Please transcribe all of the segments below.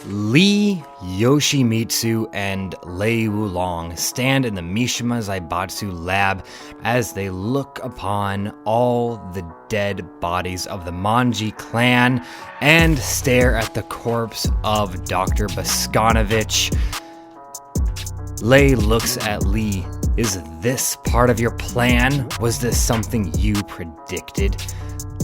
Lee Yoshimitsu and Lei Wulong stand in the Mishima Zaibatsu lab as they look upon all the dead bodies of the Manji clan and stare at the corpse of Dr. Boskanovich. Lei looks at Lee. Is this part of your plan? Was this something you predicted?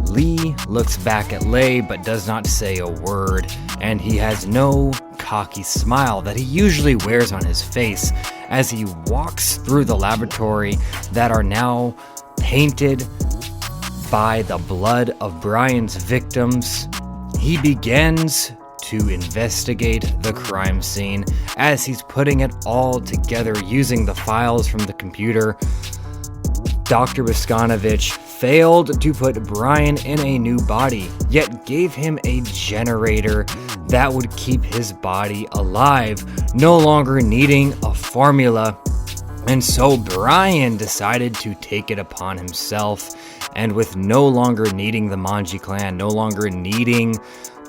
Lee looks back at Lei but does not say a word, and he has no cocky smile that he usually wears on his face as he walks through the laboratory that are now painted by the blood of Bryan's victims. He begins to investigate the crime scene as he's putting it all together using the files from the computer. Dr. Boskanovich failed to put Bryan in a new body, yet gave him a generator that would keep his body alive, no longer needing a formula. And so Bryan decided to take it upon himself, and with no longer needing the Manji clan, no longer needing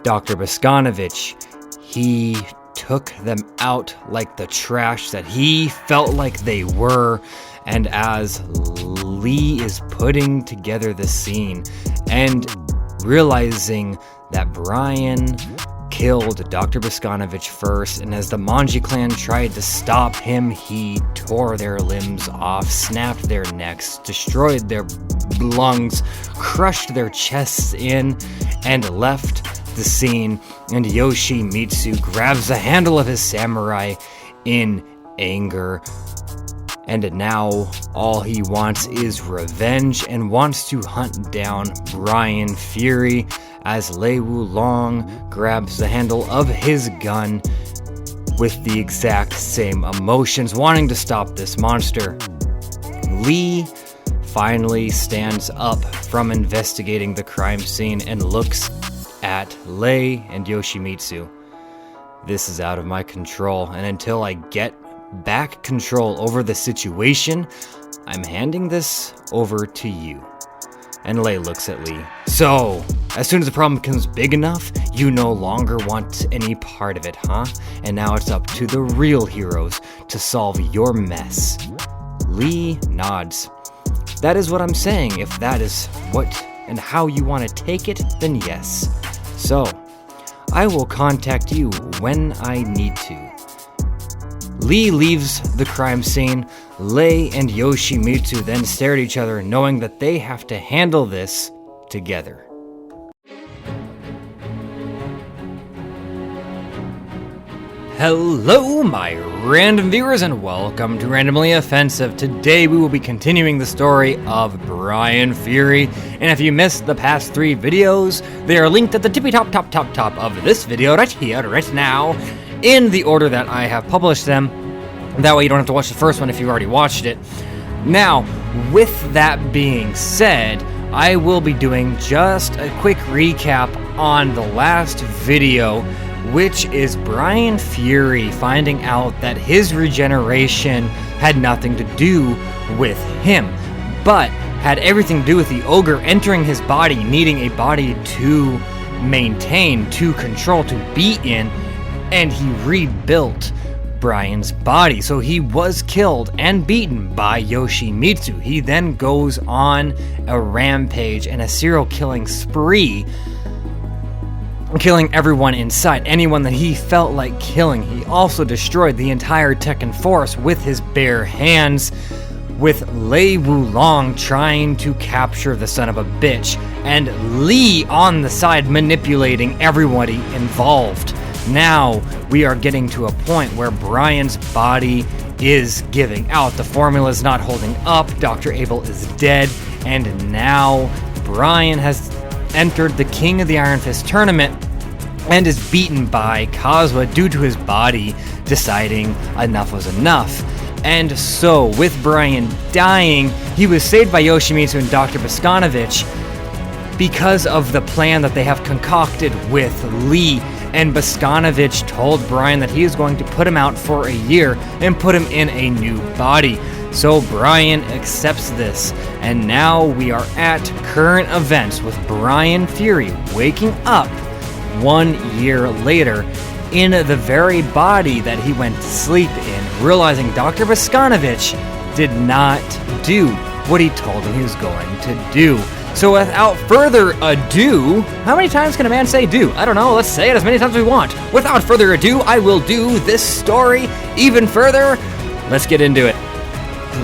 Dr. Boskanovich, he took them out like the trash that he felt like they were. And as Lee is putting together the scene and realizing that Bryan killed Dr. Boskanovich first, and as the Manji clan tried to stop him, he tore their limbs off, snapped their necks, destroyed their lungs, crushed their chests in, and left the scene. And Yoshimitsu grabs the handle of his samurai in anger. And now all he wants is revenge and wants to hunt down Bryan Fury as Lei Wulong grabs the handle of his gun with the exact same emotions, wanting to stop this monster. Lee finally stands up from investigating the crime scene and looks at Lei and Yoshimitsu. This is out of my control, and until I get back control over the situation, I'm handing this over to you. And Lei looks at Lee. So, as soon as the problem becomes big enough, you no longer want any part of it, huh? And now it's up to the real heroes to solve your mess. Lee nods. That is what I'm saying. If that is what and how you want to take it, then yes. So, I will contact you when I need to. Lee leaves the crime scene. Lei and Yoshimitsu then stare at each other, knowing that they have to handle this together. Hello, my random viewers, and welcome to Randomly Offensive. Today we will be continuing the story of Bryan Fury, and if you missed the past 3 videos, they are linked at the tippy top of this video right here, right now, in the order that I have published them. That way you don't have to watch the first one if you've already watched it. Now, with that being said, I will be doing just a quick recap on the last video, which is Bryan Fury finding out that his regeneration had nothing to do with him, but had everything to do with the ogre entering his body, needing a body to maintain, to control, to be in, and he rebuilt Bryan's body. So he was killed and beaten by Yoshimitsu. He then goes on a rampage and a serial killing spree, killing everyone in sight, anyone that he felt like killing. He also destroyed the entire Tekken force with his bare hands, with Lei Wulong trying to capture the son of a bitch, and Lee on the side manipulating everybody involved. Now we are getting to a point where Bryan's body is giving out. The formula is not holding up. Dr. Abel is dead, and now Bryan has entered the King of the Iron Fist tournament and is beaten by Kazuha due to his body deciding enough was enough. And so, with Bryan dying, he was saved by Yoshimitsu and Dr. Boskanovich because of the plan that they have concocted with Lee. And Boskanovich told Bryan that he is going to put him out for a year and put him in a new body. So Bryan accepts this, and now we are at current events with Bryan Fury waking up 1 year later in the very body that he went to sleep in, realizing Dr. Voskanovich did not do what he told him he was going to do. So without further ado, how many times can a man say do? I don't know, let's say it as many times as we want. Without further ado, I will do this story even further. Let's get into it.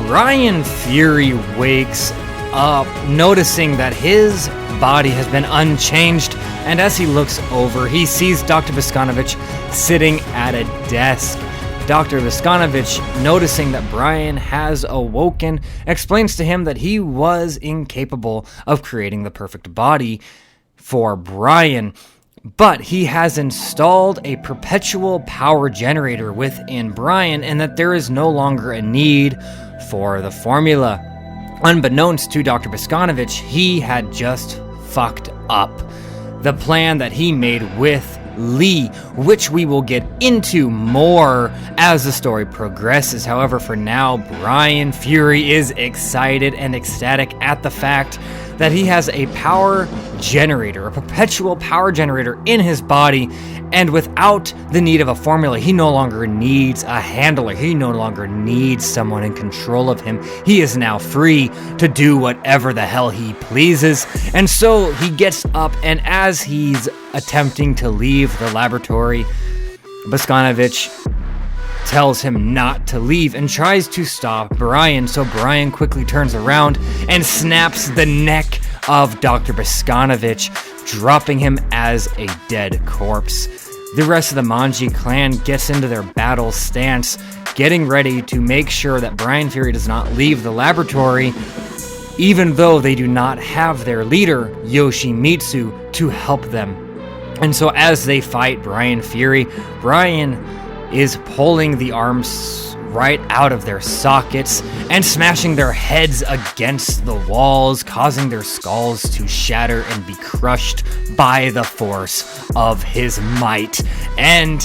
Bryan Fury wakes up, noticing that his body has been unchanged, and as he looks over, he sees Dr. Voskanovich sitting at a desk. Dr. Voskanovich, noticing that Bryan has awoken, explains to him that he was incapable of creating the perfect body for Bryan, but he has installed a perpetual power generator within Bryan, and that there is no longer a need for the formula. Unbeknownst to Dr. Voskanovich, he had just fucked up the plan that he made with Lee, which we will get into more as the story progresses. However, for now, Bryan Fury is excited and ecstatic at the fact that he has a power generator, a perpetual power generator in his body, and without the need of a formula, he no longer needs a handler. He no longer needs someone in control of him. He is now free to do whatever the hell he pleases. And so he gets up, and as he's attempting to leave the laboratory, Voskanovich tells him not to leave and tries to stop Bryan, so Bryan quickly turns around and snaps the neck of Dr. Voskanovich, dropping him as a dead corpse. The rest of the Manji clan gets into their battle stance, getting ready to make sure that Bryan Fury does not leave the laboratory, even though they do not have their leader, Yoshimitsu, to help them. And so as they fight Bryan Fury, Bryan is pulling the arms right out of their sockets and smashing their heads against the walls, causing their skulls to shatter and be crushed by the force of his might. And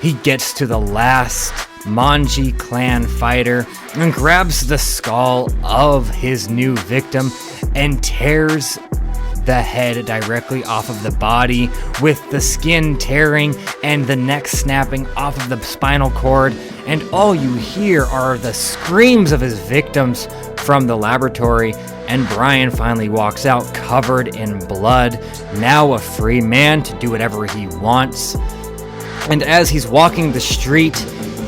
he gets to the last Manji clan fighter and grabs the skull of his new victim and tears the head directly off of the body, with the skin tearing and the neck snapping off of the spinal cord, and all you hear are the screams of his victims from the laboratory, and Bryan finally walks out covered in blood, now a free man to do whatever he wants. And as he's walking the street,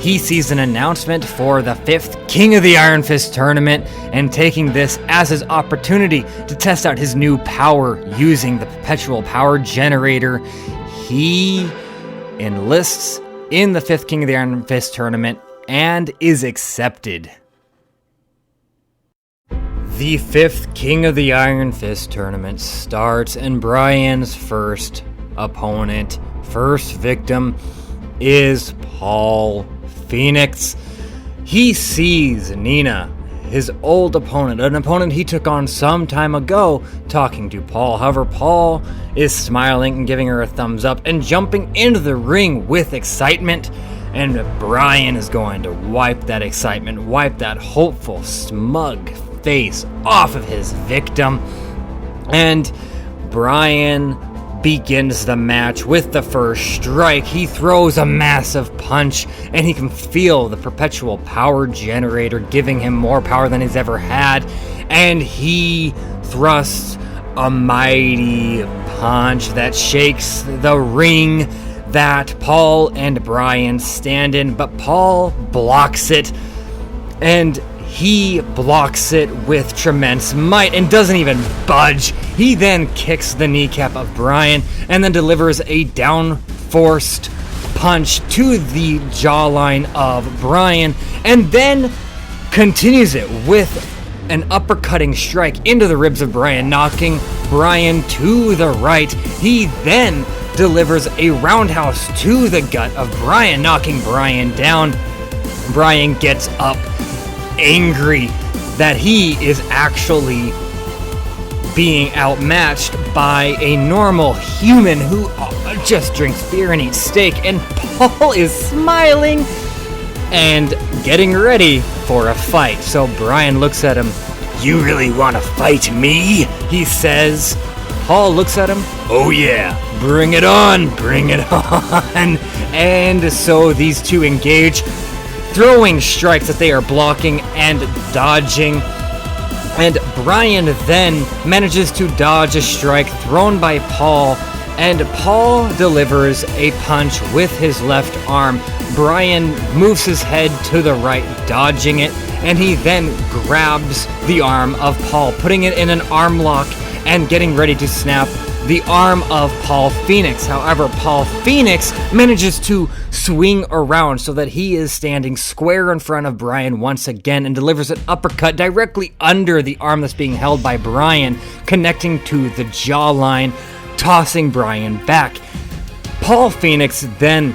he sees an announcement for the 5th King of the Iron Fist tournament, and taking this as his opportunity to test out his new power using the perpetual power generator, he enlists in the 5th King of the Iron Fist tournament and is accepted. The 5th King of the Iron Fist tournament starts, and Bryan's first opponent, first victim, is Paul Phoenix. He sees Nina, his old opponent, an opponent he took on some time ago, talking to Paul. However, Paul is smiling and giving her a thumbs up and jumping into the ring with excitement, and Bryan is going to wipe that excitement, wipe that hopeful, smug face off of his victim. And Bryan begins the match with the first strike. He throws a massive punch, and he can feel the perpetual power generator giving him more power than he's ever had, and he thrusts a mighty punch that shakes the ring that Paul and Bryan stand in, but Paul blocks it, and he blocks it with tremendous might and doesn't even budge. He then kicks the kneecap of Bryan and then delivers a down-forced punch to the jawline of Bryan, and then continues it with an uppercutting strike into the ribs of Bryan, knocking Bryan to the right. He then delivers a roundhouse to the gut of Bryan, knocking Bryan down. Bryan gets up, angry that he is actually being outmatched by a normal human who just drinks beer and eats steak, and Paul is smiling and getting ready for a fight. So Bryan looks at him. "You really want to fight me?" he says. Paul looks at him. Oh yeah, bring it on, bring it on. And so these two engage, throwing strikes that they are blocking and dodging. And Bryan then manages to dodge a strike thrown by Paul, and Paul delivers a punch with his left arm. Bryan moves his head to the right, dodging it, and he then grabs the arm of Paul, putting it in an arm lock and getting ready to snap the arm of Paul Phoenix. However, Paul Phoenix manages to swing around so that he is standing square in front of Bryan once again and delivers an uppercut directly under the arm that's being held by Bryan, connecting to the jawline, tossing Bryan back. Paul Phoenix then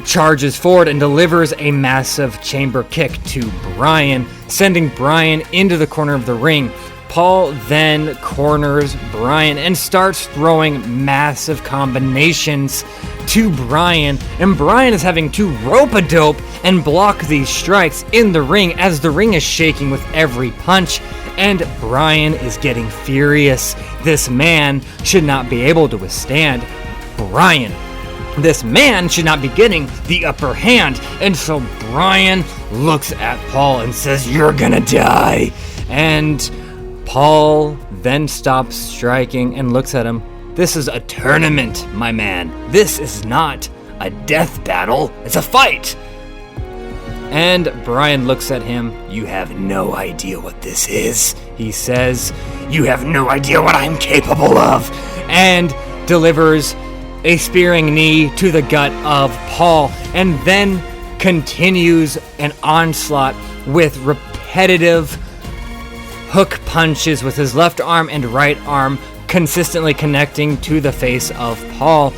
charges forward and delivers a massive chamber kick to Bryan, sending Bryan into the corner of the ring. Paul then corners Bryan and starts throwing massive combinations to Bryan, and Bryan is having to rope-a-dope and block these strikes in the ring as the ring is shaking with every punch, and Bryan is getting furious. This man should not be able to withstand Bryan. This man should not be getting the upper hand, and so Bryan looks at Paul and says, "You're gonna die." And Paul then stops striking and looks at him. "This is a tournament, my man. This is not a death battle. It's a fight." And Bryan looks at him. "You have no idea what this is," he says. "You have no idea what I'm capable of." And delivers a spearing knee to the gut of Paul, and then continues an onslaught with repetitive hook punches with his left arm and right arm, consistently connecting to the face of Paul.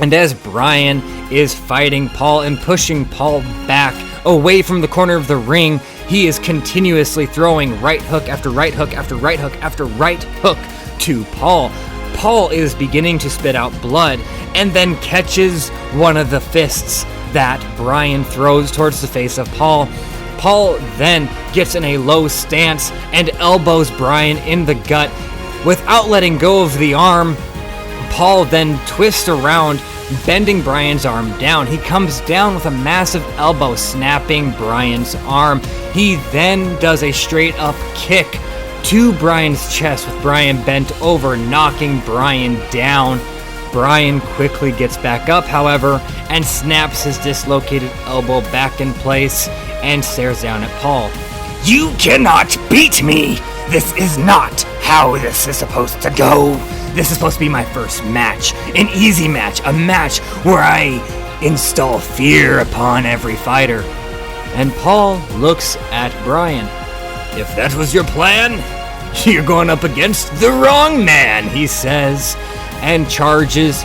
And as Bryan is fighting Paul and pushing Paul back away from the corner of the ring, he is continuously throwing right hook after right hook after right hook after right hook to Paul. Paul is beginning to spit out blood and then catches one of the fists that Bryan throws towards the face of Paul. Paul then gets in a low stance and elbows Bryan in the gut. Without letting go of the arm, Paul then twists around, bending Bryan's arm down. He comes down with a massive elbow, snapping Bryan's arm. He then does a straight up kick to Bryan's chest with Bryan bent over, knocking Bryan down. Bryan quickly gets back up, however, and snaps his dislocated elbow back in place and stares down at Paul. "You cannot beat me! This is not how this is supposed to go. This is supposed to be my first match, an easy match, a match where I install fear upon every fighter." And Paul looks at Bryan. "If that was your plan, you're going up against the wrong man," he says, and charges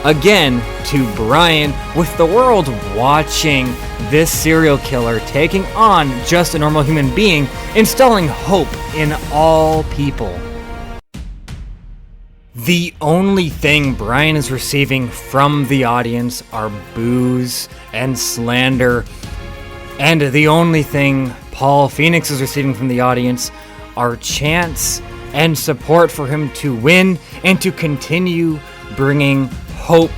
again to Bryan, with the world watching this serial killer taking on just a normal human being, instilling hope in all people. The only thing Bryan is receiving from the audience are boos and slander, and the only thing Paul Phoenix is receiving from the audience are chants and support for him to win and to continue bringing hope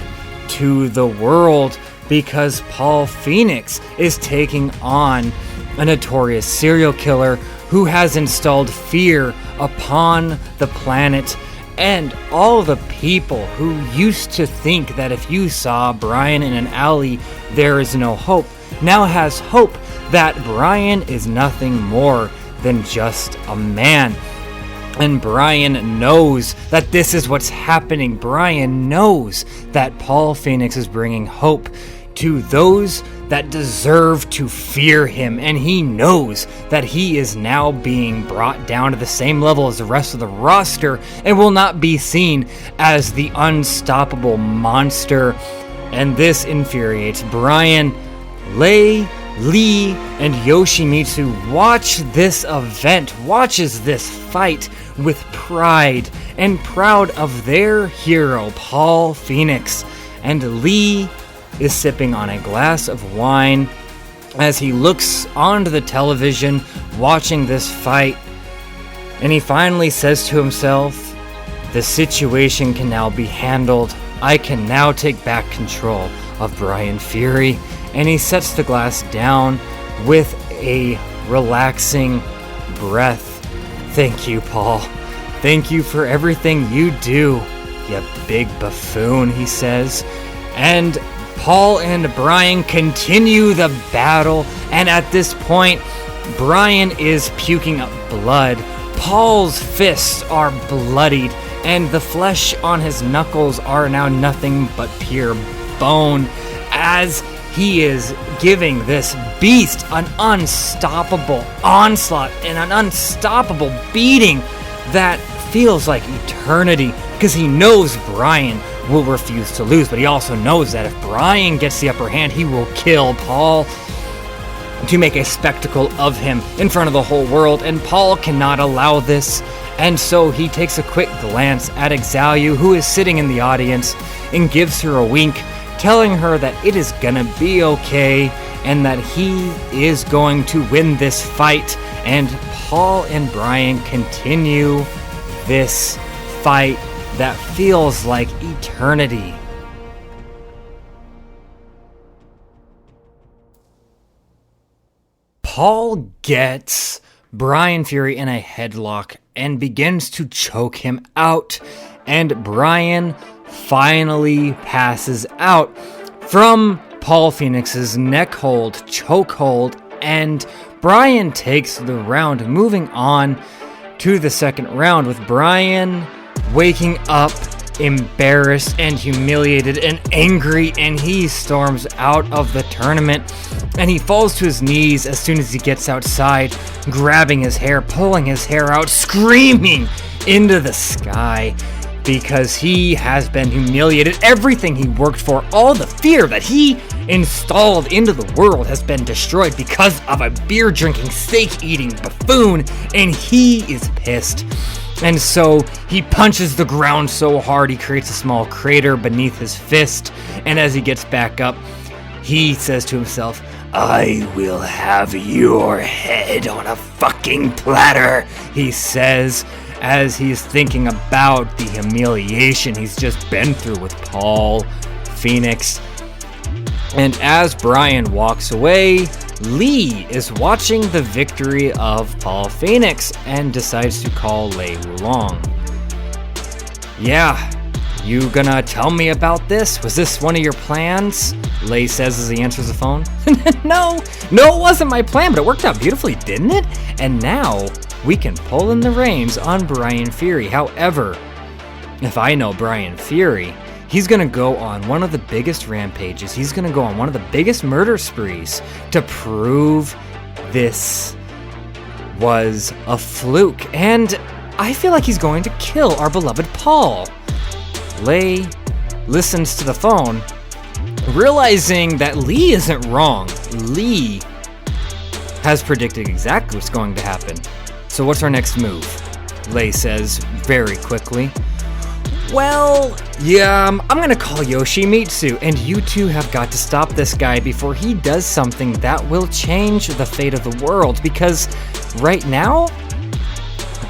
to the world, because Paul Phoenix is taking on a notorious serial killer who has installed fear upon the planet, and all the people who used to think that if you saw Bryan in an alley, there is no hope, now has hope that Bryan is nothing more than just a man. And Bryan knows that this is what's happening. Bryan knows that Paul Phoenix is bringing hope to those that deserve to fear him, and he knows that he is now being brought down to the same level as the rest of the roster and will not be seen as the unstoppable monster. And this infuriates Bryan. Lee and Yoshimitsu watch this event, watches this fight with pride and proud of their hero, Paul Phoenix. And Lee is sipping on a glass of wine as he looks onto the television watching this fight. And he finally says to himself, The situation can now be handled. I can now take back control of Bryan Fury. And he sets the glass down with a relaxing breath. Thank you, Paul. Thank you for everything you do, you big buffoon, he says. And Paul and Bryan continue the battle, and at this point, Bryan is puking up blood. Paul's fists are bloodied, and the flesh on his knuckles are now nothing but pure bone, as he is giving this beast an unstoppable onslaught and an unstoppable beating that feels like eternity, because he knows Bryan will refuse to lose, but he also knows that if Bryan gets the upper hand, he will kill Paul to make a spectacle of him in front of the whole world, and Paul cannot allow this. And so he takes a quick glance at Exalu, who is sitting in the audience, and gives her a wink, telling her that it is gonna be okay and that he is going to win this fight. And Paul and Bryan continue this fight that feels like eternity. Paul gets Bryan Fury in a headlock and begins to choke him out, and Bryan finally passes out from Paul Phoenix's neck hold, chokehold, and Bryan takes the round, moving on to the second round with Bryan waking up embarrassed and humiliated and angry, and he storms out of the tournament, and he falls to his knees as soon as he gets outside, grabbing his hair, pulling his hair out, screaming into the sky because he has been humiliated. Everything he worked for, all the fear that he installed into the world, has been destroyed because of a beer drinking, steak eating buffoon, and he is pissed. And so he punches the ground so hard he creates a small crater beneath his fist, and as he gets back up, he says to himself, "I will have your head on a fucking platter," he says, as he's thinking about the humiliation he's just been through with Paul Phoenix. And as Bryan walks away, Lee is watching the victory of Paul Phoenix and decides to call Lei Wulong. "Yeah, you gonna tell me about this? Was this one of your plans?" Lei says as he answers the phone. No, it wasn't my plan, but it worked out beautifully, didn't it? And now we can pull in the reins on Bryan Fury. However, if I know Bryan Fury, he's gonna go on one of the biggest rampages. He's gonna go on one of the biggest murder sprees to prove this was a fluke. And I feel like he's going to kill our beloved Paul. Lei listens to the phone, realizing that Lee isn't wrong. Lee has predicted exactly what's going to happen. "So what's our next move?" Lei says very quickly. "Well, yeah, I'm gonna call Yoshimitsu, and you two have got to stop this guy before he does something that will change the fate of the world, because right now,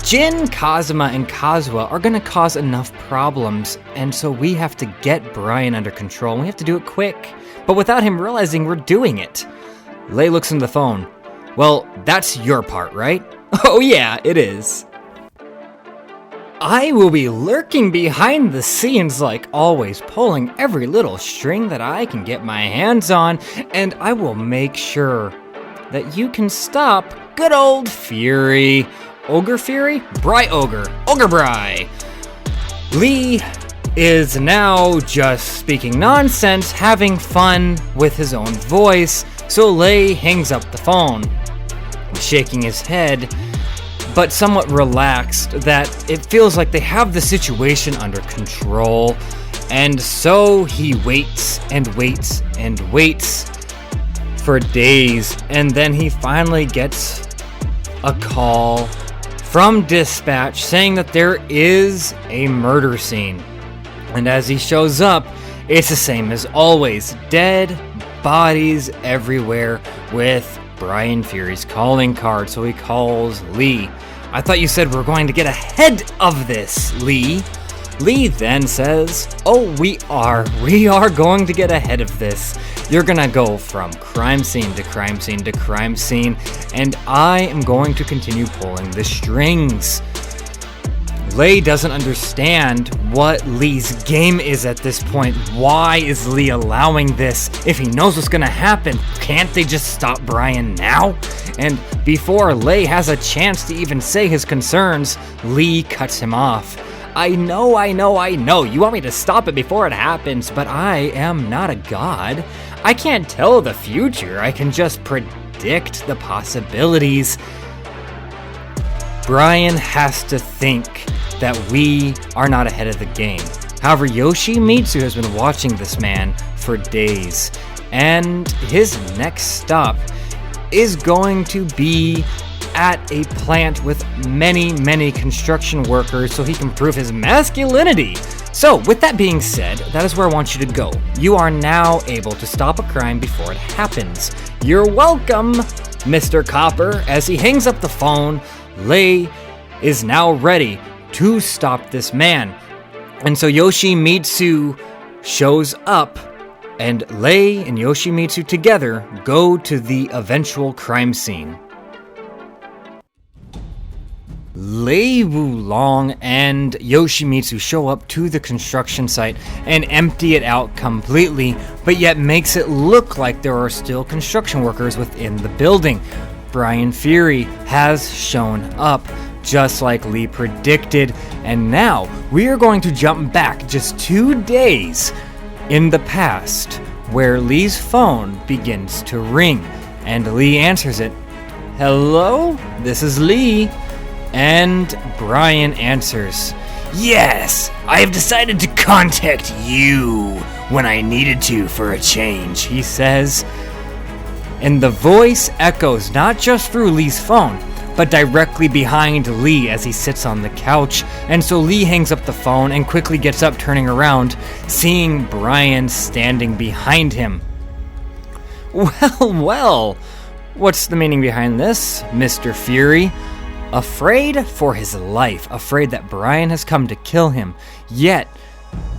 Jin, Kazuma, and Kazuha are gonna cause enough problems, and so we have to get Bryan under control, and we have to do it quick, but without him realizing we're doing it." Lei looks in the phone. "Well, that's your part, right?" "Oh yeah, it is. I will be lurking behind the scenes like always, pulling every little string that I can get my hands on, and I will make sure that you can stop good old Fury." Ogre Fury? Ogre Bry. Lee is now just speaking nonsense, having fun with his own voice, so Lei hangs up the phone, shaking his head, but somewhat relaxed that it feels like they have the situation under control. And so he waits and waits and waits for days, and then he finally gets a call from dispatch saying that there is a murder scene. And as he shows up, it's the same as always. Dead bodies everywhere with Bryan Fury's calling card. So he calls Lee. "I thought you said we're going to get ahead of this, Lee." Lee then says, "Oh, we are going to get ahead of this. You're gonna go from crime scene to crime scene to crime scene, and I am going to continue pulling the strings." Lei doesn't understand what Lee's game is at this point. Why is Lee allowing this? If he knows what's gonna happen, can't they just stop Bryan now? And before Lei has a chance to even say his concerns, Lee cuts him off. I know. You want me to stop it before it happens, but I am not a god. I can't tell the future. I can just predict the possibilities. Bryan has to think that we are not ahead of the game. However, Yoshimitsu has been watching this man for days, and his next stop is going to be at a plant with many construction workers so he can prove his masculinity. So, with that being said, that is where I want you to go. You are now able to stop a crime before it happens. You're welcome, Mr. Copper. As he hangs up the phone, Lei is now ready to stop this man. And so Yoshimitsu shows up, and Lei and Yoshimitsu together go to the eventual crime scene. Lei Wulong and Yoshimitsu show up to the construction site and empty it out completely, but yet makes it look like there are still construction workers within the building. Bryan Fury has shown up, just like Lee predicted, and now we are going to jump back just 2 days in the past, where Lee's phone begins to ring, and Lee answers it. "Hello, this is Lee." And Bryan answers, "Yes, I have decided to contact you when I needed to for a change," he says. And the voice echoes not just through Lee's phone, but directly behind Lee as he sits on the couch. And so Lee hangs up the phone and quickly gets up, turning around, seeing Bryan standing behind him. Well, what's the meaning behind this, Mr. Fury? Afraid for his life, afraid that Bryan has come to kill him, yet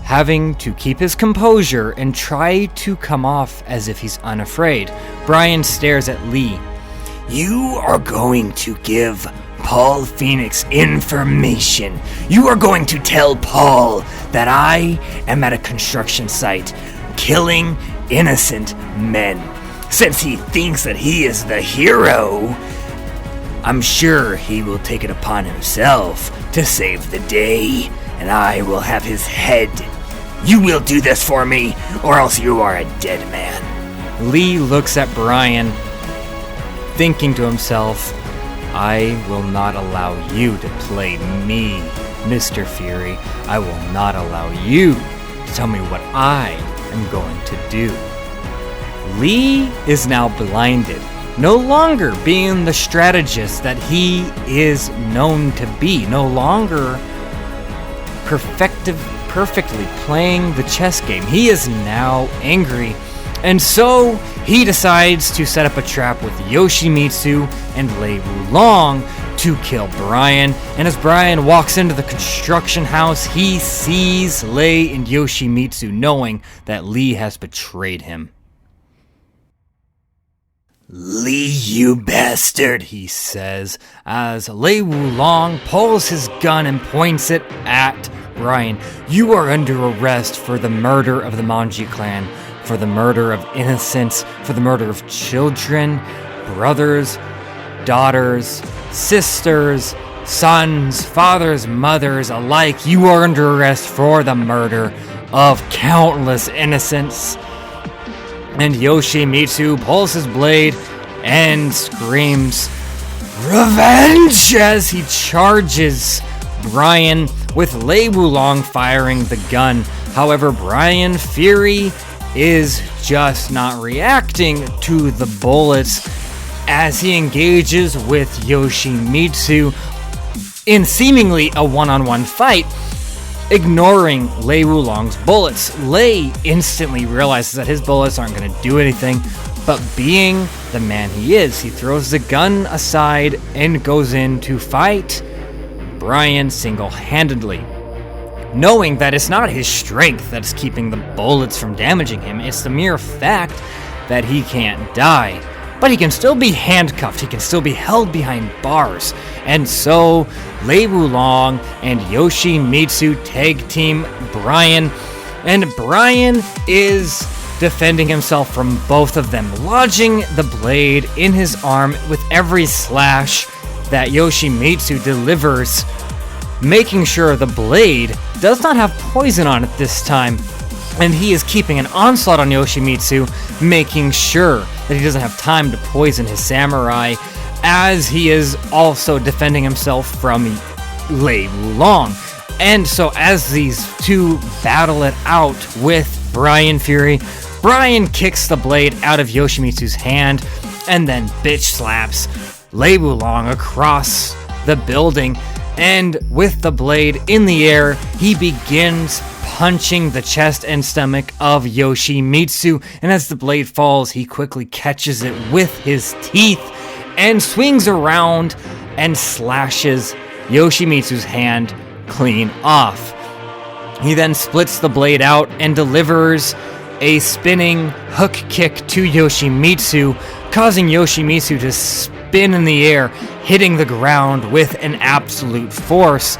having to keep his composure and try to come off as if he's unafraid. Bryan stares at Lee. "You are going to give Paul Phoenix information. You are going to tell Paul that I am at a construction site, killing innocent men. Since he thinks that he is the hero, I'm sure he will take it upon himself to save the day, and I will have his head. You will do this for me, or else you are a dead man." Lee looks at Bryan, thinking to himself, "I will not allow you to play me, Mr. Fury. I will not allow you to tell me what I am going to do." Lee is now blinded, no longer being the strategist that he is known to be, no longer perfectly playing the chess game. He is now angry, and so he decides to set up a trap with Yoshimitsu and Lei Wulong to kill Bryan. And as Bryan walks into the construction house, he sees Lei and Yoshimitsu, knowing that Lee has betrayed him. "Lee, you bastard," he says, as Lei Wulong pulls his gun and points it at Bryan. "You are under arrest for the murder of the Manji clan, for the murder of innocents, for the murder of children, brothers, daughters, sisters, sons, fathers, mothers alike. You are under arrest for the murder of countless innocents." And Yoshimitsu pulls his blade and screams, "Revenge!" as he charges Bryan, with Lei Wulong firing the gun. However, Bryan Fury is just not reacting to the bullets as he engages with Yoshimitsu in seemingly a one-on-one fight, ignoring Lei Wulong's bullets. Lei instantly realizes that his bullets aren't going to do anything, but being the man he is, he throws the gun aside and goes in to fight Bryan single-handedly. knowing that it's not his strength that's keeping the bullets from damaging him, it's the mere fact that he can't die. But he can still be handcuffed, he can still be held behind bars. And so, Lei Wulong and Yoshimitsu tag team Bryan, and Bryan is defending himself from both of them, lodging the blade in his arm with every slash that Yoshimitsu delivers, making sure the blade does not have poison on it this time. And he is keeping an onslaught on Yoshimitsu, making sure that he doesn't have time to poison his samurai, as he is also defending himself from Lei Wulong. And so as these two battle it out with Bryan Fury, Bryan kicks the blade out of Yoshimitsu's hand and then bitch slaps Lei Wulong across the building. And with the blade in the air, he begins punching the chest and stomach of Yoshimitsu, and as the blade falls, he quickly catches it with his teeth and swings around and slashes Yoshimitsu's hand clean off. He then splits the blade out and delivers a spinning hook kick to Yoshimitsu, causing Yoshimitsu to spin in the air, hitting the ground with an absolute force.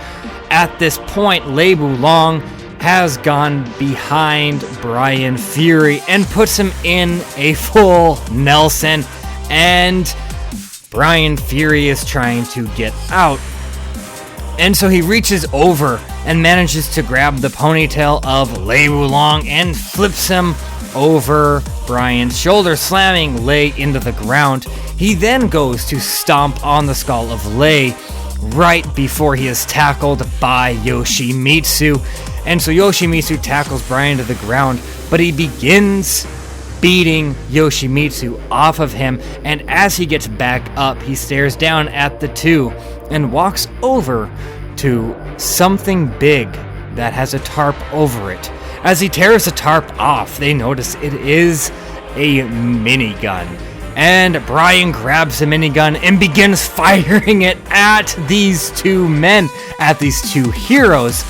At this point, Lei Wulong has gone behind Bryan Fury and puts him in a full Nelson, and Bryan Fury is trying to get out. And so he reaches over and manages to grab the ponytail of Lei Wulong and flips him over Bryan's shoulder, slamming Lei into the ground. He then goes to stomp on the skull of Lei right before he is tackled by Yoshimitsu. And so Yoshimitsu tackles Bryan to the ground, but he begins beating Yoshimitsu off of him, and as he gets back up, he stares down at the two and walks over to something big that has a tarp over it. As he tears the tarp off, they notice it is a minigun. And Bryan grabs the minigun and begins firing it at these two men, at these two heroes.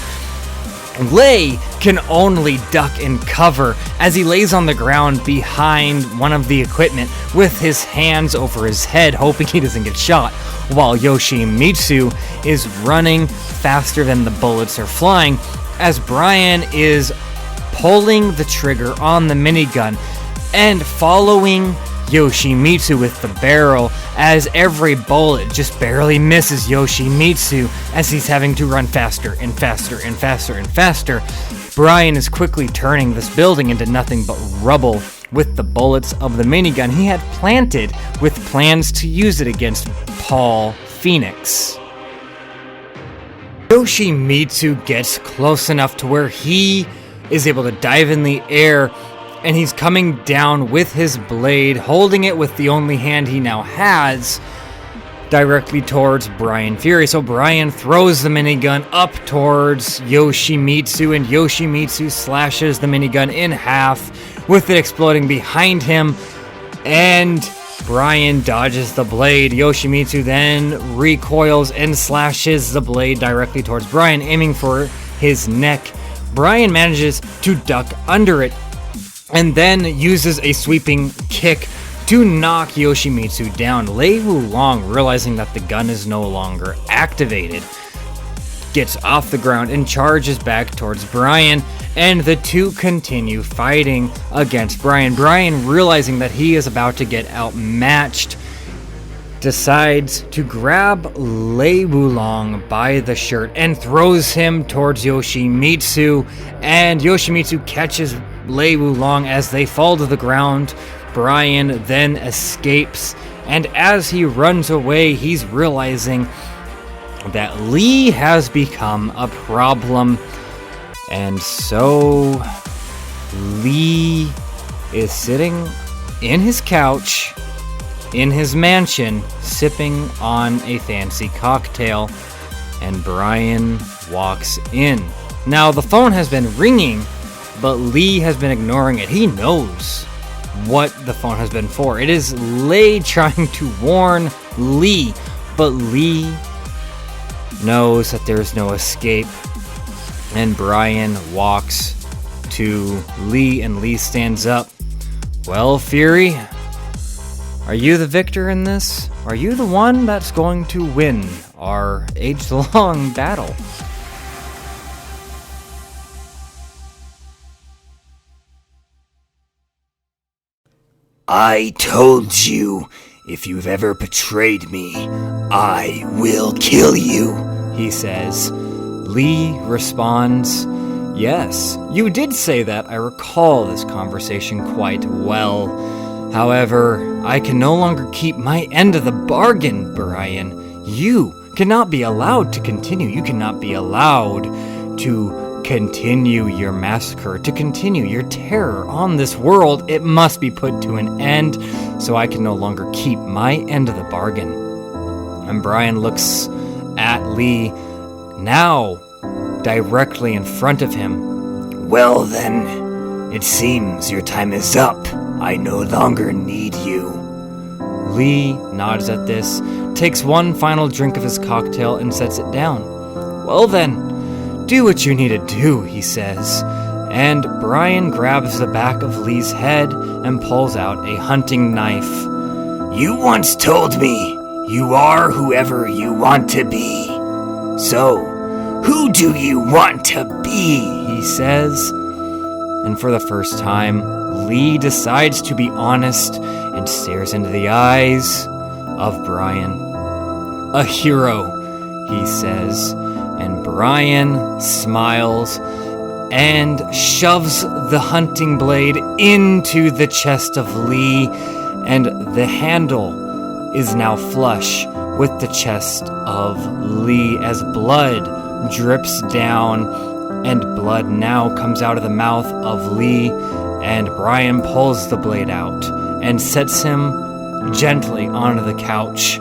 Lei can only duck and cover as he lays on the ground behind one of the equipment with his hands over his head, hoping he doesn't get shot, while Yoshimitsu is running faster than the bullets are flying, as Bryan is pulling the trigger on the minigun and following Yoshimitsu with the barrel, as every bullet just barely misses Yoshimitsu as he's having to run faster and faster and faster and faster. Bryan is quickly turning this building into nothing but rubble with the bullets of the minigun he had planted, with plans to use it against Paul Phoenix. Yoshimitsu gets close enough to where he is able to dive in the air, and he's coming down with his blade, holding it with the only hand he now has, directly towards Bryan Fury. So Bryan throws the minigun up towards Yoshimitsu, and Yoshimitsu slashes the minigun in half, with it exploding behind him, and Bryan dodges the blade. Yoshimitsu then recoils and slashes the blade directly towards Bryan, aiming for his neck. Bryan manages to duck under it, and then uses a sweeping kick to knock Yoshimitsu down. Lei Wulong, realizing that the gun is no longer activated, gets off the ground and charges back towards Bryan, and the two continue fighting against Bryan. Bryan, realizing that he is about to get outmatched, decides to grab Lei Wulong by the shirt and throws him towards Yoshimitsu, and Yoshimitsu catches Lei Wulong as they fall to the ground. Bryan then escapes, and as he runs away, he's realizing that Lee has become a problem, and so Lee is sitting in his couch in his mansion, sipping on a fancy cocktail, and Bryan walks in. Now, the phone has been ringing, but Lee has been ignoring it. He knows what the phone has been for. It is Lei trying to warn Lee, but Lee knows that there is no escape. And Bryan walks to Lee, and Lee stands up. Well, Fury, are you the victor in this? Are you the one that's going to win our age-long battle? I told you, if you've ever betrayed me, I will kill you, he says. Lee responds, yes, you did say that. I recall this conversation quite well. However, I can no longer keep my end of the bargain, Bryan. You cannot be allowed to continue. You cannot be allowed to continue your massacre, to continue your terror on this world. It must be put to an end, so I can no longer keep my end of the bargain. And Bryan looks at Lee, now directly in front of him. Well then, it seems your time is up. I no longer need you. Lee nods at this, takes one final drink of his cocktail, and sets it down. Well then, do what you need to do, he says. And Bryan grabs the back of Lee's head and pulls out a hunting knife. You once told me you are whoever you want to be. So, who do you want to be? He says. And for the first time, Lee decides to be honest and stares into the eyes of Bryan. A hero, he says. And Bryan smiles and shoves the hunting blade into the chest of Lee, and the handle is now flush with the chest of Lee as blood drips down, and blood now comes out of the mouth of Lee, and Bryan pulls the blade out and sets him gently onto the couch.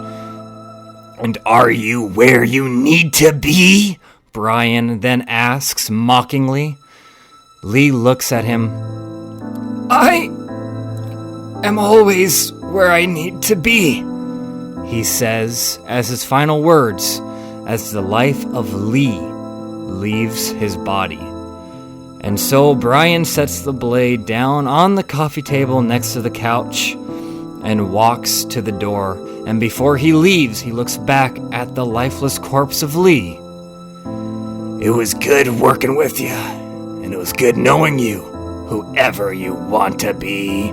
And are you where you need to be? Bryan then asks mockingly. Lee looks at him. I am always where I need to be, he says as his final words, as the life of Lee leaves his body. And so Bryan sets the blade down on the coffee table next to the couch and walks to the door. And before he leaves, he looks back at the lifeless corpse of Lee. It was good working with you, and it was good knowing you, whoever you want to be.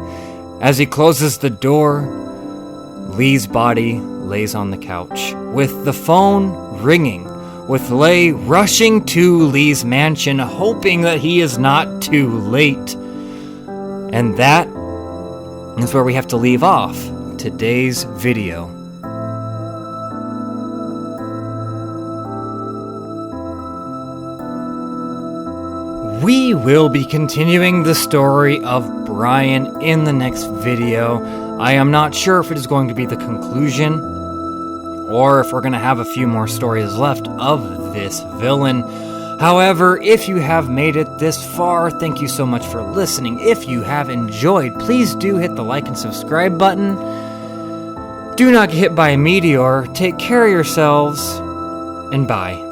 As he closes the door, Lee's body lays on the couch, with the phone ringing, with Lei rushing to Lee's mansion, hoping that he is not too late. And that is where we have to leave off today's video. We will be continuing the story of Bryan in the next video. I am not sure if it is going to be the conclusion or if we're going to have a few more stories left of this villain. However, if you have made it this far, thank you so much for listening. If you have enjoyed, please do hit the like and subscribe button. Do not get hit by a meteor. Take care of yourselves, and bye.